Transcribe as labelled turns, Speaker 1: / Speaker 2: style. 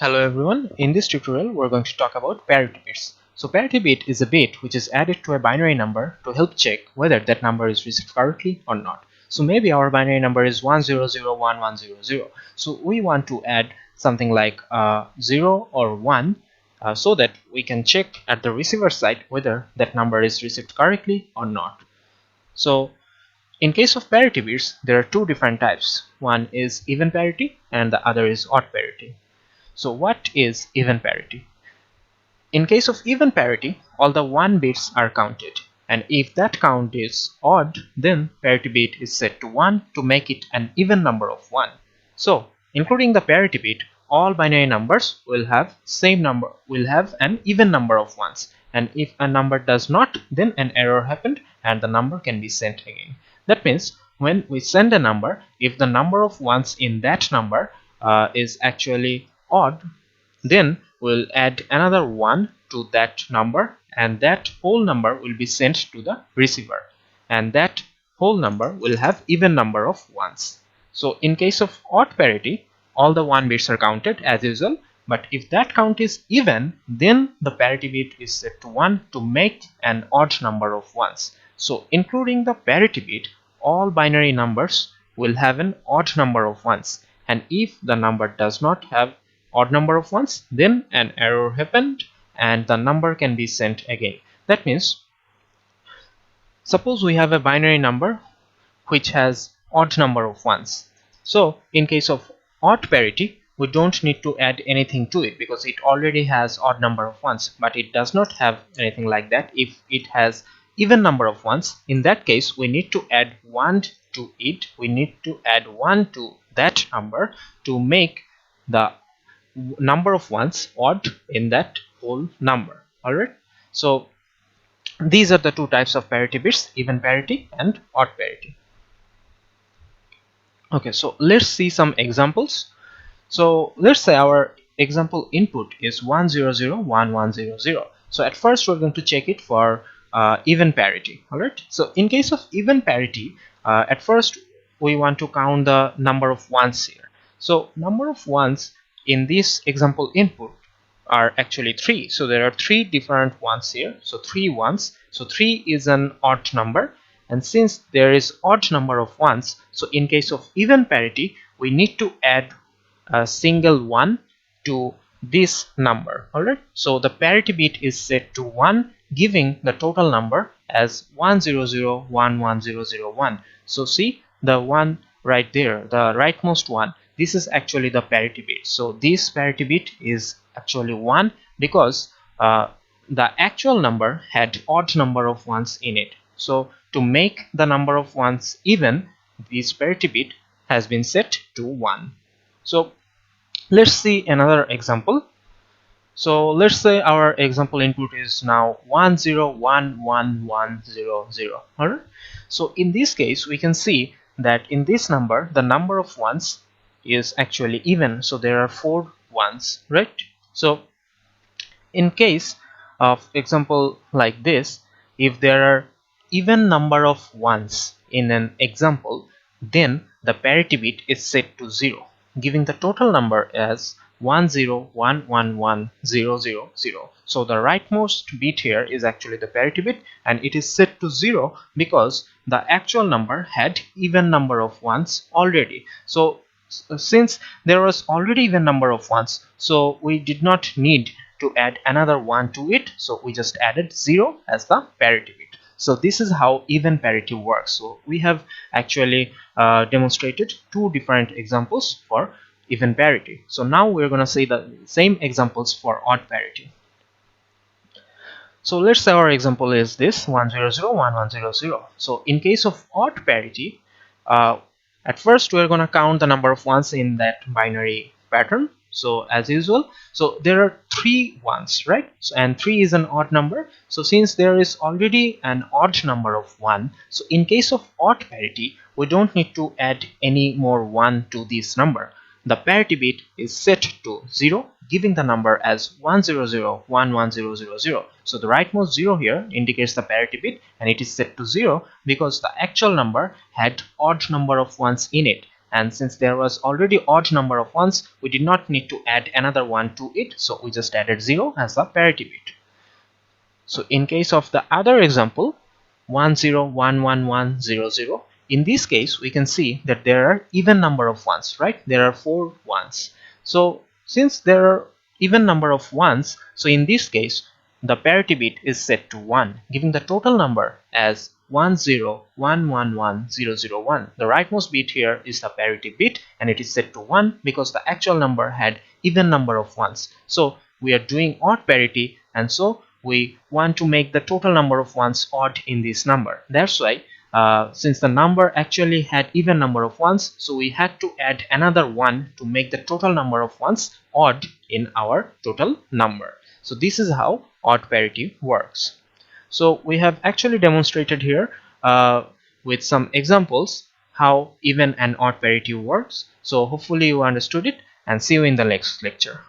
Speaker 1: Hello everyone, in this tutorial we're going to talk about parity bits. So parity bit is a bit which is added to a binary number to help check whether that number is received correctly or not. So maybe our binary number is 1001100. So we want to add something like 0 or 1 so that we can check at the receiver side whether that number is received correctly or not. So in case of parity bits, there are two different types. One is even parity and the other is odd parity. So what is even parity? In case of even parity, all the 1 bits are counted, and if that count is odd, then parity bit is set to 1 to make it an even number of 1. So including the parity bit, all binary numbers will have an even number of ones, and if a number does not, then an error happened and the number can be sent again. That means when we send a number, if the number of ones in that number is actually odd, then we'll add another 1 to that number, and that whole number will be sent to the receiver, and that whole number will have even number of ones. So in case of odd parity, all the 1 bits are counted as usual, but if that count is even, then the parity bit is set to 1 to make an odd number of ones. So including the parity bit, all binary numbers will have an odd number of ones, and if the number does not have odd number of ones, then an error happened and the number can be sent again. That means suppose we have a binary number which has odd number of ones. So in case of odd parity, we don't need to add anything to it because it already has odd number of ones, but it does not have anything like that if it has even number of ones. In that case, we need to add 1 to it. We need to add 1 to that number to make the number of ones odd in that whole number. Alright, so these are the two types of parity bits, even parity and odd parity. Okay, so let's see some examples. So let's say our example input is 1001100. So at first we're going to check it for even parity. Alright, so in case of even parity, at first we want to count the number of ones here. So number of ones in this example input are actually 3. So there are 3 different ones here. So 3 ones. So 3 is an odd number, and since there is odd number of ones, so in case of even parity, we need to add a single 1 to this number. Alright, so the parity bit is set to 1, giving the total number as 100110001. So see the one right there, the rightmost one, this is actually the parity bit. So this parity bit is actually 1 because the actual number had odd number of ones in it. So to make the number of ones even, this parity bit has been set to 1. So let's see another example. So let's say our example input is now 1011100. Alright, so in this case we can see that in this number the number of ones is actually even, so there are 4 ones, right? So in case of example like this, if there are even number of ones in an example, then the parity bit is set to 0, giving the total number as 1011100. So the rightmost bit here is actually the parity bit, and it is set to 0 because the actual number had even number of ones already. So since there was already even number of ones, so we did not need to add another 1 to it, so we just added 0 as the parity bit. So this is how even parity works. So we have actually demonstrated 2 different examples for even parity. So now we're going to see the same examples for odd parity. So let's say our example is this 1001100. So in case of odd parity, at first we're going to count the number of ones in that binary pattern. So as usual, so there are 3 ones, right? So, and 3 is an odd number. So since there is already an odd number of 1, so in case of odd parity, we don't need to add any more 1 to this number. The parity bit is set to 0, giving the number as 1001100. So the rightmost 0 here indicates the parity bit, and it is set to 0 because the actual number had odd number of ones in it. and since there was already odd number of ones, we did not need to add another one to it, so we just added 0 as the parity bit. So in case of the other example, 101110, in this case we can see that there are even number of ones, right? There are 4 ones. So since there are even number of ones, so in this case the parity bit is set to 1, giving the total number as 10111001. The rightmost bit here is the parity bit, and it is set to 1 because the actual number had even number of ones. So we are doing odd parity, and so we want to make the total number of ones odd in this number. That's why since the number actually had even number of ones, so we had to add another 1 to make the total number of ones odd in our total number. So this is how odd parity works. So we have actually demonstrated here with some examples how even and odd parity works. So hopefully you understood it, and see you in the next lecture.